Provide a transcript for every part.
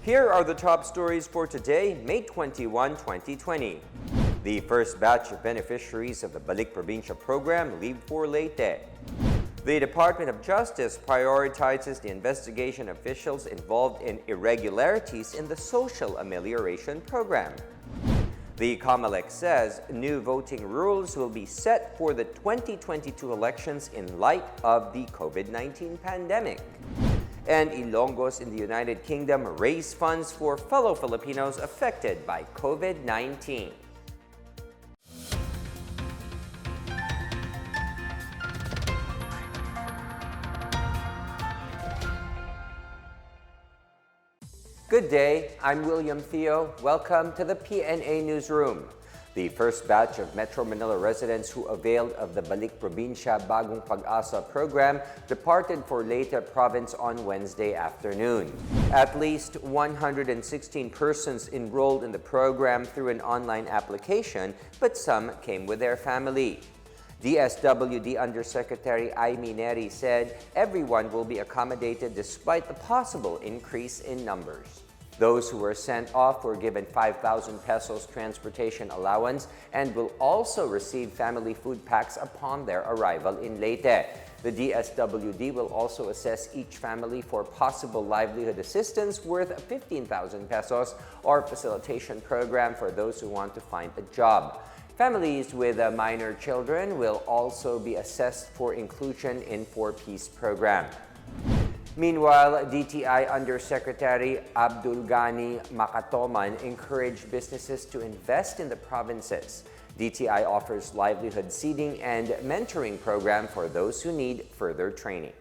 Here are the top stories for today, May 21, 2020. The first batch of beneficiaries of the Balik Probinsya program leave for Leyte. The Department of Justice prioritizes the investigation of officials involved in irregularities in the social amelioration program. The Comelec says new voting rules will be set for the 2022 elections in light of the COVID-19 pandemic. And Ilonggos in the United Kingdom raise funds for fellow Filipinos affected by COVID-19. Good day, I'm William Theo. Welcome to the PNA Newsroom. The first batch of Metro Manila residents who availed of the Balik Probinsya Bagong Pag-asa program departed for Leyte province on Wednesday afternoon. At least 116 persons enrolled in the program through an online application, but some came with their family. DSWD Undersecretary Aimee Neri said everyone will be accommodated despite the possible increase in numbers. Those who were sent off were given 5,000 pesos transportation allowance and will also receive family food packs upon their arrival in Leyte. The DSWD will also assess each family for possible livelihood assistance worth 15,000 pesos or facilitation program for those who want to find a job. Families with minor children will also be assessed for inclusion in 4-piece program. Meanwhile, DTI Undersecretary Abdul Ghani Makatoman encouraged businesses to invest in the provinces. DTI offers livelihood seeding and mentoring program for those who need further training.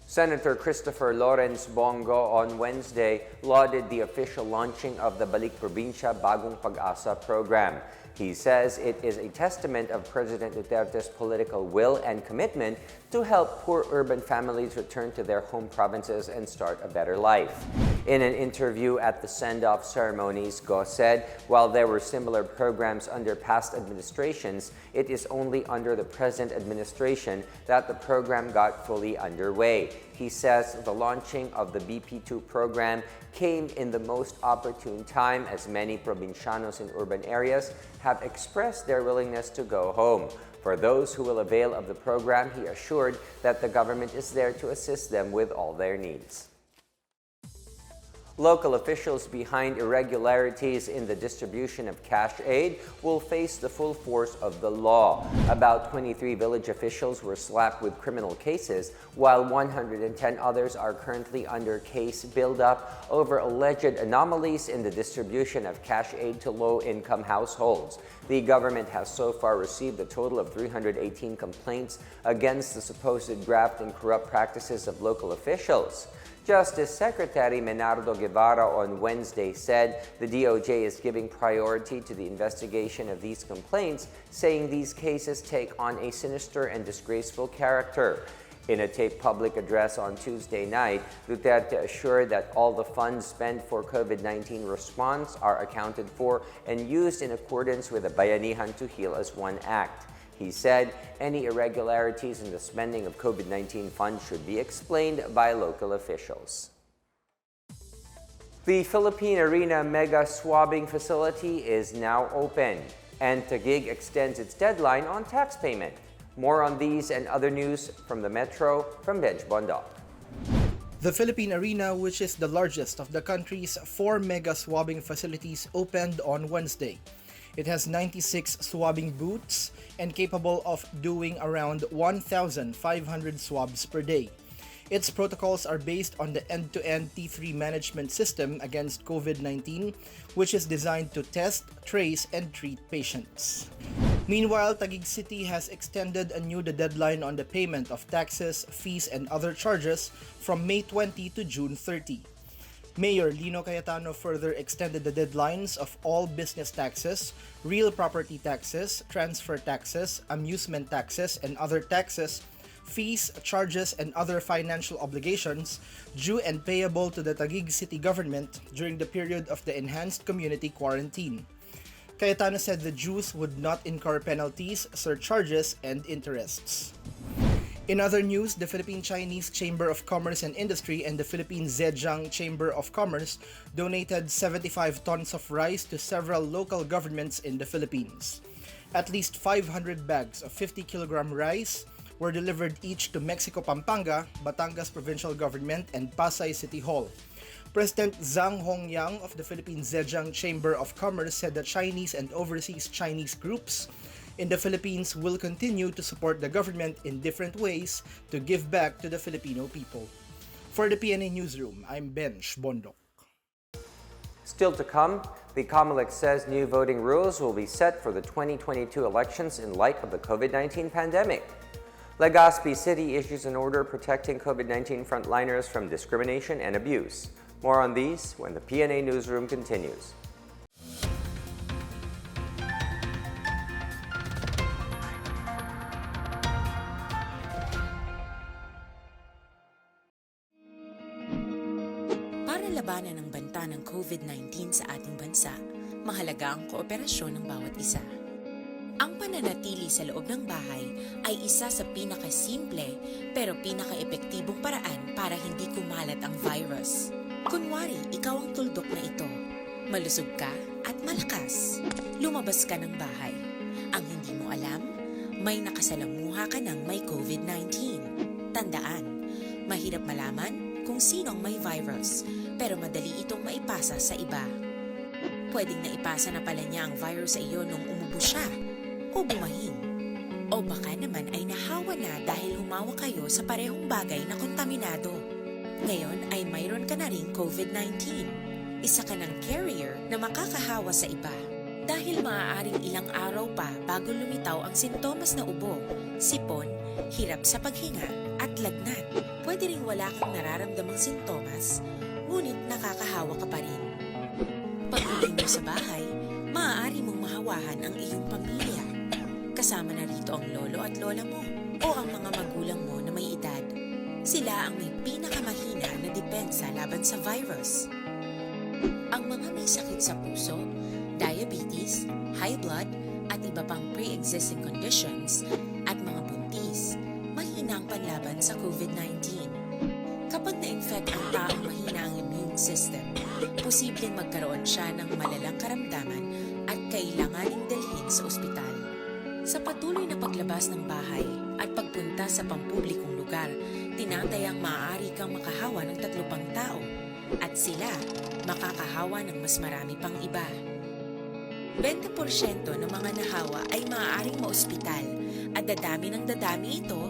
Senator Christopher Lawrence Bongo on Wednesday lauded the official launching of the Balik Probinsya Bagong Pag-asa program. He says it is a testament of President Duterte's political will and commitment to help poor urban families return to their home provinces and start a better life. In an interview at the send-off ceremonies, Go said while there were similar programs under past administrations, it is only under the present administration that the program got fully underway. He says the launching of the BP2 program came in the most opportune time as many provincianos in urban areas have expressed their willingness to go home. For those who will avail of the program, he assured that the government is there to assist them with all their needs. Local officials behind irregularities in the distribution of cash aid will face the full force of the law. About 23 village officials were slapped with criminal cases, while 110 others are currently under case build-up over alleged anomalies in the distribution of cash aid to low-income households. The government has so far received a total of 318 complaints against the supposed graft and corrupt practices of local officials. Justice Secretary Menardo Guevara on Wednesday said the DOJ is giving priority to the investigation of these complaints, saying these cases take on a sinister and disgraceful character. In a taped public address on Tuesday night, Duterte assured that all the funds spent for COVID-19 response are accounted for and used in accordance with the Bayanihan to Heal as One Act. He said any irregularities in the spending of COVID-19 funds should be explained by local officials. The Philippine Arena Mega Swabbing facility is now open, and TAGUIG extends its deadline on tax payment. More on these and other news from the Metro from Benj Bondok. The Philippine Arena, which is the largest of the country's 4 mega swabbing facilities, opened on Wednesday. It has 96 swabbing booths and capable of doing around 1,500 swabs per day. Its protocols are based on the end-to-end T3 management system against COVID-19, which is designed to test, trace, and treat patients. Meanwhile, Taguig City has extended anew the deadline on the payment of taxes, fees, and other charges from May 20 to June 30. Mayor Lino Cayetano further extended the deadlines of all business taxes, real property taxes, transfer taxes, amusement taxes, and other taxes, fees, charges, and other financial obligations due and payable to the Taguig City government during the period of the enhanced community quarantine. Cayetano said the dues would not incur penalties, surcharges, and interests. In other news, the Philippine Chinese Chamber of Commerce and Industry and the Philippine Zhejiang Chamber of Commerce donated 75 tons of rice to several local governments in the Philippines. At least 500 bags of 50-kilogram rice were delivered each to Mexico Pampanga, Batangas Provincial Government, and Pasay City Hall. President Zhang Hongyang of the Philippine Zhejiang Chamber of Commerce said that Chinese and overseas Chinese groups in the Philippines will continue to support the government in different ways to give back to the Filipino people. For the PNA Newsroom, I'm Benj Bondok. Still to come, the Comelec says new voting rules will be set for the 2022 elections in light of the COVID-19 pandemic. Legazpi City issues an order protecting COVID-19 frontliners from discrimination and abuse. More on these when the PNA Newsroom continues. Para labanan ang banta ng COVID-19 sa ating bansa, mahalaga ang kooperasyon ng bawat isa. Ang pananatili sa loob ng bahay ay isa sa pinakasimple pero pinaka-epektibong paraan para hindi kumalat ang virus. Kunwari, ikaw ang tuldok na ito. Malusog ka at malakas. Lumabas ka ng bahay. Ang hindi mo alam, may nakasalamuha ka ng may COVID-19. Tandaan, mahirap malaman kung sinong may virus, pero madali itong maipasa sa iba. Pwedeng naipasa na pala niya ang virus sa iyo nung umubo siya o bumahin. O baka naman ay nahawa na dahil humawa kayo sa parehong bagay na kontaminado. Ngayon ay mayroon ka na ring COVID-19. Isa ka ng carrier na makakahawa sa iba. Dahil maaaring ilang araw pa bago lumitaw ang sintomas na ubo, sipon, hirap sa paghinga at lagnat. Pwede ring wala kang nararamdamang sintomas, ngunit nakakahawa ka pa rin. Pag-uwi mo sa bahay, maaari mong mahawahan ang iyong pamilya. Kasama na rito ang lolo at lola mo o ang mga magulang mo na may edad. Sila ang may pinakamahina na depensa laban sa virus. Ang mga may sakit sa puso, diabetes, high blood, at iba pang pre-existing conditions at mga buntis, mahina ang panlaban sa COVID-19. Kapag na-infect ang taong mahina ang immune system, posibleng magkaroon siya ng malalang karamdaman at kailanganing dalhin sa ospital. Sa patuloy na paglabas ng bahay at pagpunta sa pampublikong lugar, tinatayang maaari kang makahawa ng 3 pang tao at sila makakahawa ng mas marami pang iba. 20% ng mga nahawa ay maaaring maospital at dadami ng dadami ito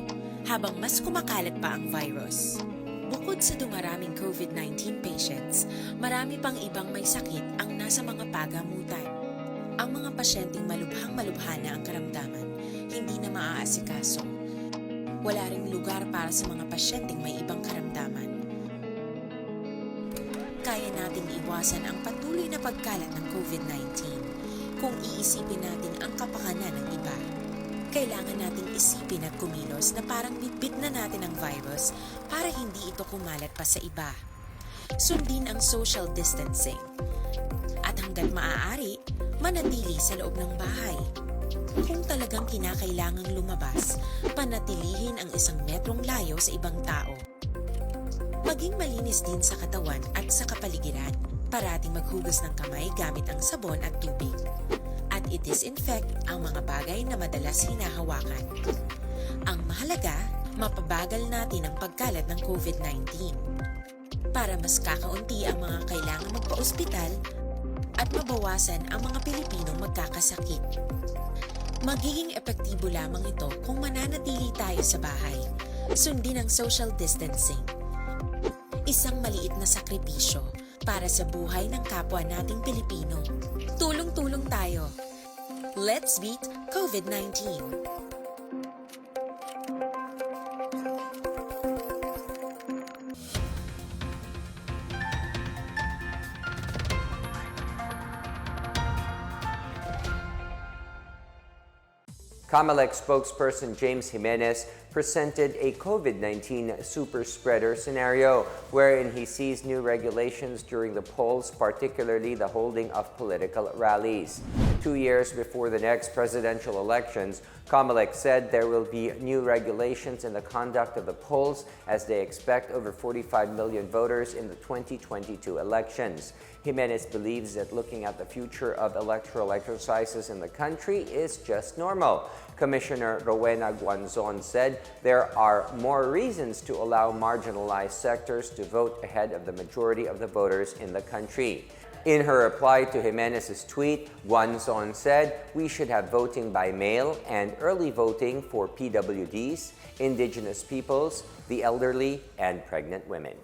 habang mas kumakalat pa ang virus. Bukod sa dumaraming COVID-19 patients, marami pang ibang may sakit ang nasa mga pagamutan. Ang mga pasyenteng malubhang-malubha na ang karamdaman, hindi na maaasikaso. Wala ring lugar para sa mga pasyenteng may ibang karamdaman. Kaya nating iwasan ang patuloy na pagkalat ng COVID-19 kung iisipin natin ang kapakanan ng iba. Kailangan nating isipin at kumilos na parang bitbit na natin ang virus para hindi ito kumalat pa sa iba. Sundin ang social distancing. At hanggat maaari, manatili sa loob ng bahay. Kung talagang kinakailangang lumabas, panatilihin ang 1 metrong layo sa ibang tao. Maging malinis din sa katawan at sa kapaligiran. Parating maghugas ng kamay gamit ang sabon at tubig. At i-disinfect ang mga bagay na madalas hinahawakan. Ang mahalaga, mapabagal natin ang pagkalat ng COVID-19. Para mas kakaunti ang mga kailangang magpa-ospital at mabawasan ang mga Pilipinong magkakasakit. Magiging epektibo lamang ito kung mananatili tayo sa bahay. Sundin ang social distancing. Isang maliit na sakripisyo para sa buhay ng kapwa nating Pilipino. Tulong-tulong tayo. Let's beat COVID-19. Comelec spokesperson James Jimenez presented a COVID-19 super spreader scenario wherein he sees new regulations during the polls, particularly the holding of political rallies. 2 years before the next presidential elections, Comelec said there will be new regulations in the conduct of the polls as they expect over 45 million voters in the 2022 elections. Jimenez believes that looking at the future of electoral exercises in the country is just normal. Commissioner Rowena Guanzon said there are more reasons to allow marginalized sectors to vote ahead of the majority of the voters in the country. In her reply to Jimenez's tweet, Guanzon said we should have voting by mail and early voting for PWDs, indigenous peoples, the elderly, and pregnant women.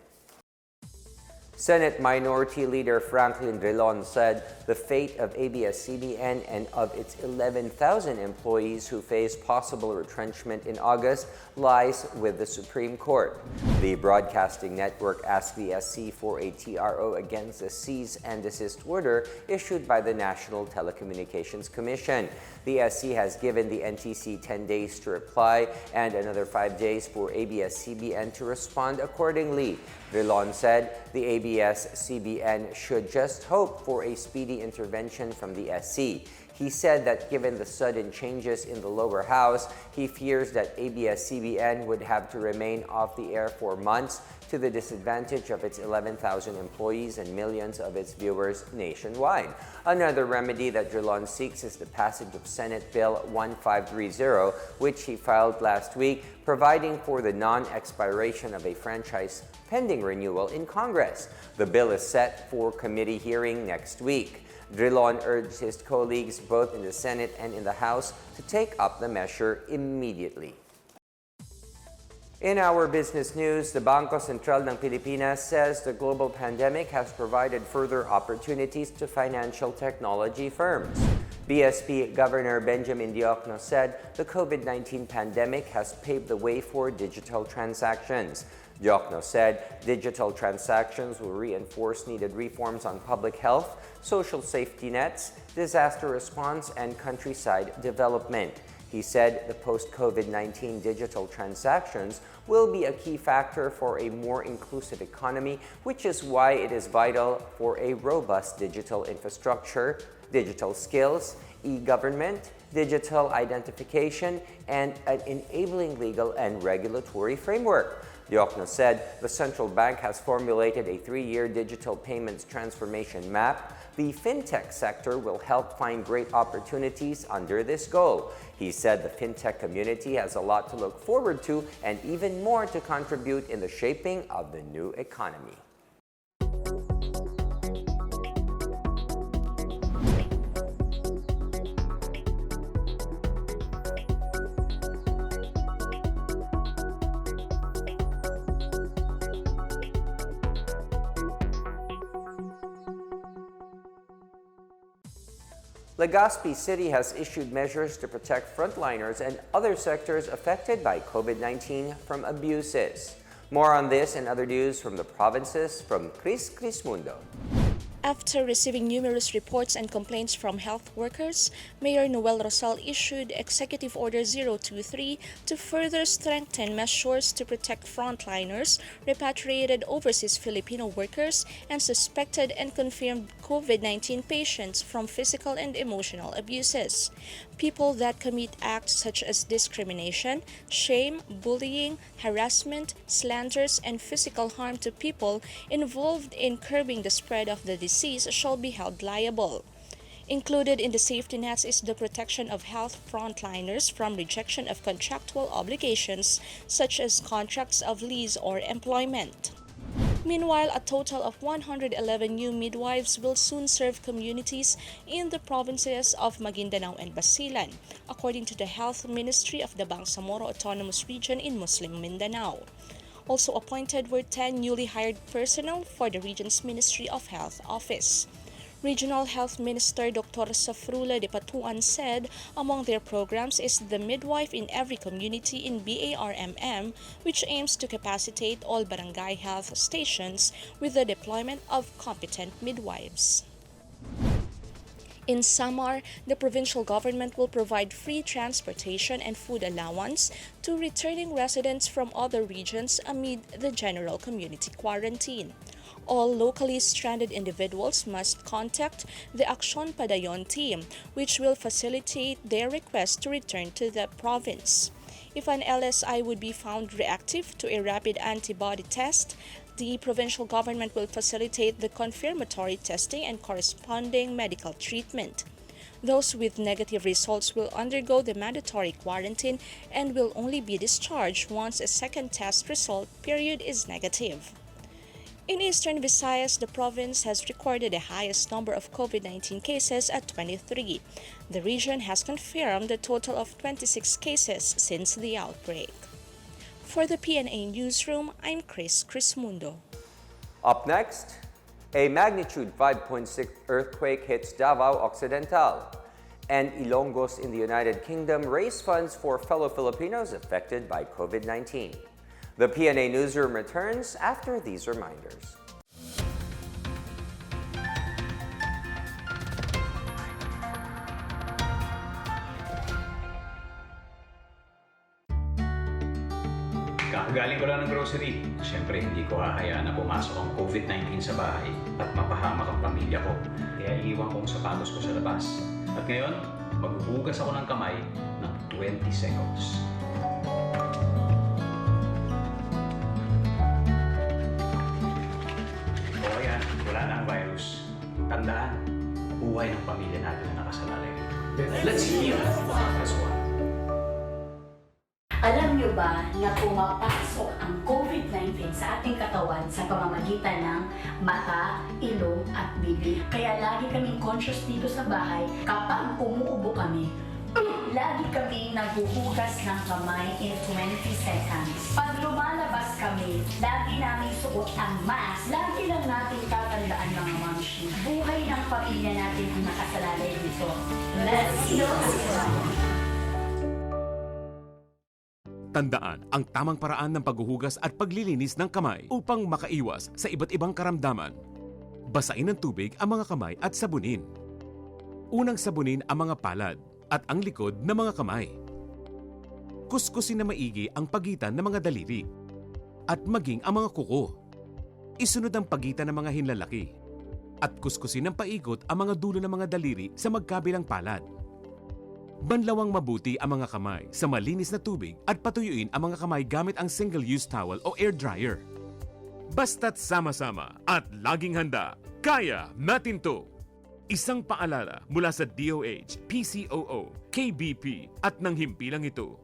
Senate Minority Leader Franklin DRILON said the fate of ABS-CBN and of its 11,000 employees who face possible retrenchment in August lies with the Supreme Court. The broadcasting network asked the SC for a TRO against the cease and desist order issued by the National Telecommunications Commission. The SC has given the NTC 10 days to reply and another 5 days for ABS-CBN to respond accordingly. DRILON said the ABS-CBN should just hope for a speedy intervention from the SC. He said that given the sudden changes in the lower house, he fears that ABS-CBN would have to remain off the air for months to the disadvantage of its 11,000 employees and millions of its viewers nationwide. Another remedy that DRILON seeks is the passage of Senate Bill 1530, which he filed last week, providing for the non-expiration of a franchise pending renewal in Congress. The bill is set for committee hearing next week. DRILON urged his colleagues both in the Senate and in the House to take up the measure immediately. In our business news, the Bangko Sentral ng Pilipinas says the global pandemic has provided further opportunities to financial technology firms. BSP Governor Benjamin Diokno said the COVID-19 pandemic has paved the way for digital transactions. Diokno said digital transactions will reinforce needed reforms on public health, social safety nets, disaster response, and countryside development. He said the post-COVID-19 digital transactions will be a key factor for a more inclusive economy, which is why it is vital for a robust digital infrastructure, digital skills, e-government, digital identification, and an enabling legal and regulatory framework. Diokno said the central bank has formulated a 3-year digital payments transformation map. The fintech sector will help find great opportunities under this goal. He said the fintech community has a lot to look forward to and even more to contribute in the shaping of the new economy. Legazpi City has issued measures to protect frontliners and other sectors affected by COVID-19 from abuses. More on this and other news from the provinces from Chris Mundo. After receiving numerous reports and complaints from health workers, Mayor Noel Rosal issued Executive Order 023 to further strengthen measures to protect frontliners, repatriated overseas Filipino workers, and suspected and confirmed COVID-19 patients from physical and emotional abuses. People that commit acts such as discrimination, shame, bullying, harassment, slanders, and physical harm to people involved in curbing the spread of the disease shall be held liable. Included in the safety nets is the protection of health frontliners from rejection of contractual obligations such as contracts of lease or employment. Meanwhile, a total of 111 new midwives will soon serve communities in the provinces of Maguindanao and Basilan, according to the Health Ministry of the Bangsamoro Autonomous Region in Muslim Mindanao. Also appointed were 10 newly hired personnel for the region's Ministry of Health office. Regional Health Minister Dr. Safrula de Patuan said among their programs is the Midwife in Every Community in BARMM, which aims to capacitate all barangay health stations with the deployment of competent midwives. In SAMAR, the provincial government will provide free transportation and food allowance to returning residents from other regions amid the general community quarantine. All locally stranded individuals must contact the Aksyon Padayon team, which will facilitate their request to return to the province. If an LSI would be found reactive to a rapid antibody test, the provincial government will facilitate the confirmatory testing and corresponding medical treatment. Those with negative results will undergo the mandatory quarantine and will only be discharged once a second test result period is negative. In Eastern Visayas, the province has recorded the highest number of COVID-19 cases at 23. The region has confirmed a total of 26 cases since the outbreak. For the PNA Newsroom, I'm Chris Mundo. Up next, a magnitude 5.6 earthquake hits Davao Occidental, and Ilonggos in the United Kingdom raise funds for fellow Filipinos affected by COVID-19. The PNA Newsroom returns after these reminders. Kakagaling ko lang ng grocery. Siyempre, hindi ko hahayaan na pumasok ang COVID-19 sa bahay at mapahamak ang pamilya ko. Kaya iiwan ko ang sapatos ko sa labas. At ngayon, maghuhugas ako ng kamay ng 20 seconds. O ayan, wala na ang virus. Tandaan, buhay ng pamilya natin na nakasalalay. Let's heal as one. Alam niyo ba na pumapasok ang COVID-19 sa ating katawan sa pamamagitan ng mata, ilong at bibig? Kaya lagi kaming conscious dito sa bahay kapag umuubo kami. Lagi kami naghuhugas ng kamay in 20 seconds. Pag lumalabas kami, lagi namin suot ang mask. Lagi lang natin tatandaan mga mamshi. Buhay ng pamilya natin ang nakasalalay dito. Let's heal as one. Tandaan ang tamang paraan ng paghuhugas at paglilinis ng kamay upang makaiwas sa iba't ibang karamdaman. Basain ng tubig ang mga kamay at sabunin. Unang sabunin ang mga palad at ang likod ng mga kamay. Kuskusin na maigi ang pagitan ng mga daliri at maging ang mga kuko. Isunod ang pagitan ng mga hinlalaki at kuskusin ng paikot ang mga dulo ng mga daliri sa magkabilang palad. Banlawang mabuti ang mga kamay sa malinis na tubig at patuyuin ang mga kamay gamit ang single-use towel o air dryer. Basta't sama-sama at laging handa, kaya natin to! Isang paalala mula sa DOH, PCOO, KBP at ng himpilang ito.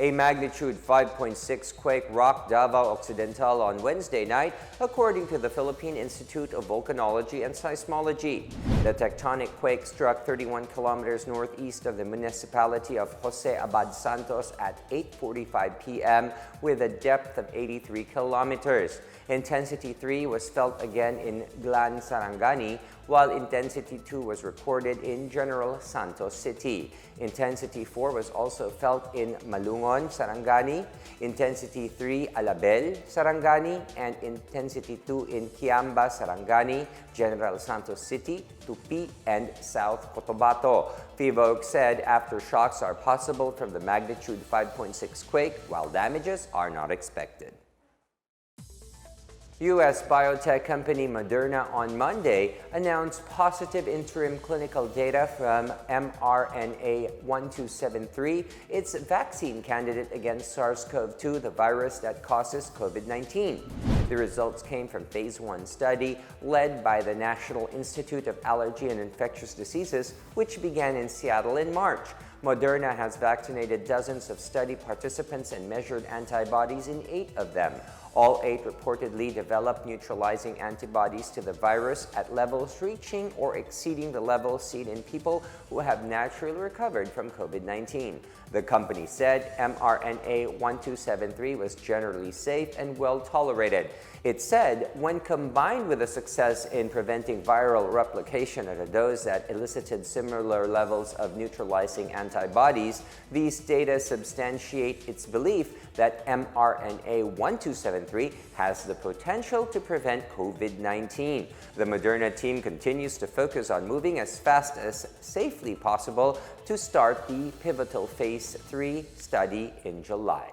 A magnitude 5.6 quake rocked Davao Occidental on Wednesday night, according to the Philippine Institute of Volcanology and Seismology. The tectonic quake struck 31 kilometers northeast of the municipality of Jose Abad Santos at 8:45 p.m. with a depth of 83 kilometers. Intensity 3 was felt again in Glan, Sarangani, while Intensity 2 was recorded in General Santos City. Intensity 4 was also felt in Malungon, Sarangani, Intensity 3 Alabel, Sarangani, and Intensity 2 in Kiamba, Sarangani, General Santos City, Tupi, and South Cotabato. PAVES said aftershocks are possible from the magnitude 5.6 quake, while damages are not expected. U.S. biotech company Moderna on Monday announced positive interim clinical data from mRNA-1273, its vaccine candidate against SARS-CoV-2, the virus that causes COVID-19. The results came from phase 1 study led by the National Institute of Allergy and Infectious Diseases, which began in Seattle in March. Moderna has vaccinated dozens of study participants and measured antibodies in 8 of them. All 8 reportedly developed neutralizing antibodies to the virus at levels reaching or exceeding the levels seen in people who have naturally recovered from COVID-19. The company said mRNA-1273 was generally safe and well tolerated. It said when combined with a success in preventing viral replication at a dose that elicited similar levels of neutralizing antibodies, these data substantiate its belief that mRNA-1273 has the potential to prevent COVID-19. The Moderna team continues to focus on moving as fast as safely possible to start the pivotal Phase 3 study in July.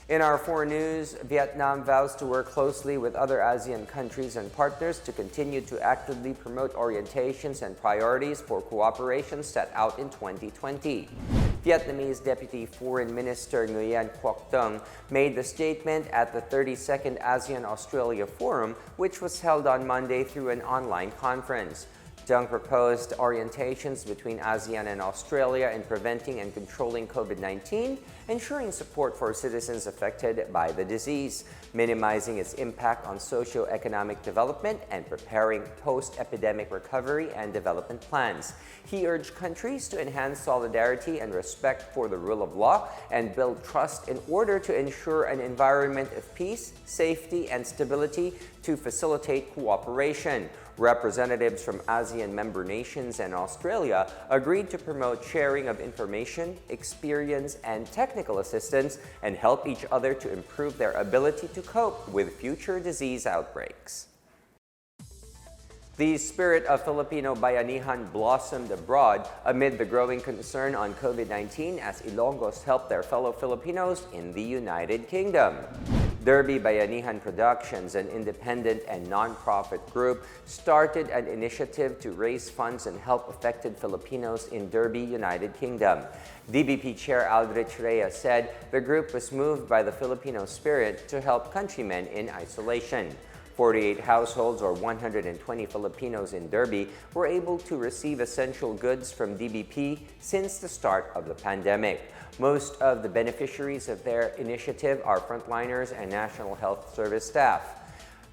In our foreign news, Vietnam vows to work closely with other ASEAN countries and partners to continue to actively promote orientations and priorities for cooperation set out in 2020. Vietnamese Deputy Foreign Minister Nguyen Quoc Tung made the statement at the 32nd ASEAN-Australia Forum, which was held on Monday through an online conference. Tung proposed orientations between ASEAN and Australia in preventing and controlling COVID-19, ensuring support for citizens affected by the disease, minimizing its impact on socio-economic development, and preparing post-epidemic recovery and development plans. He urged countries to enhance solidarity and respect for the rule of law and build trust in order to ensure an environment of peace, safety, and stability to facilitate cooperation. Representatives from ASEAN member nations and Australia agreed to promote sharing of information, experience, and technical assistance and help each other to improve their ability to cope with future disease outbreaks. The spirit of Filipino Bayanihan blossomed abroad amid the growing concern on COVID-19 as Ilonggos helped their fellow Filipinos in the United Kingdom. Derby Bayanihan Productions, an independent and non-profit group, started an initiative to raise funds and help affected Filipinos in Derby, United Kingdom. DBP Chair Aldrich Reyes said the group was moved by the Filipino spirit to help countrymen in isolation. 48 households or 120 Filipinos in Derby were able to receive essential goods from DBP since the start of the pandemic. Most of the beneficiaries of their initiative are frontliners and National Health Service staff.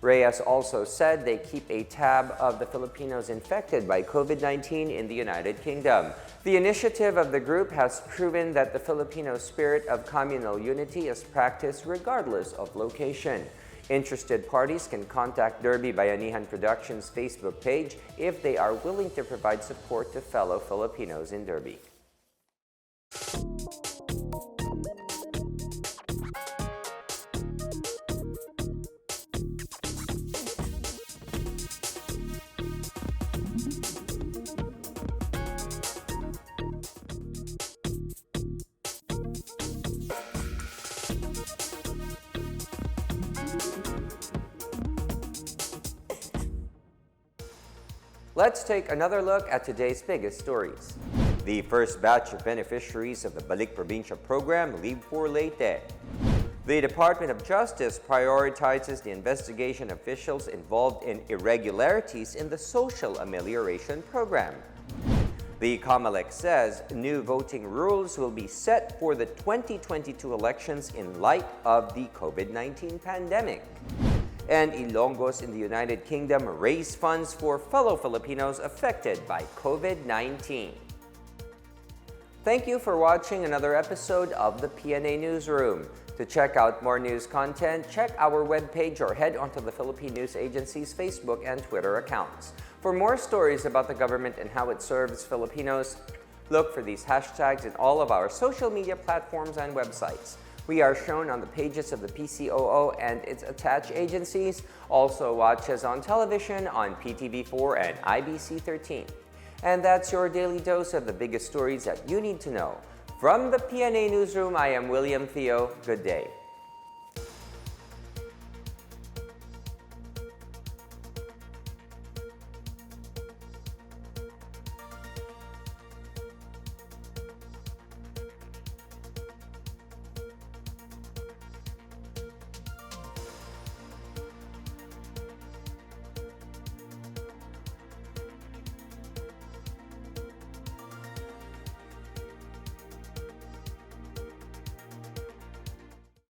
Reyes also said they keep a tab of the Filipinos infected by COVID-19 in the United Kingdom. The initiative of the group has proven that the Filipino spirit of communal unity is practiced regardless of location. Interested parties can contact Derby Bayanihan Productions' Facebook page if they are willing to provide support to fellow Filipinos in Derby. Let's take another look at today's biggest stories. The first batch of beneficiaries of the Balik Probinsya program leave for Leyte. The Department of Justice prioritizes the investigation of officials involved in irregularities in the social amelioration program. The Comelec says new voting rules will be set for the 2022 elections in light of the COVID-19 pandemic. And Ilonggos in the United Kingdom raise funds for fellow Filipinos affected by COVID-19. Thank you for watching another episode of the PNA Newsroom. To check out more news content, check our webpage or head onto the Philippine News Agency's Facebook and Twitter accounts. For more stories about the government and how it serves Filipinos, look for these hashtags in all of our social media platforms and websites. We are shown on the pages of the PCOO and its attached agencies. Also watch us on television on PTV4 and IBC13. And that's your daily dose of the biggest stories that you need to know. From the PNA Newsroom, I am William Theo. Good day.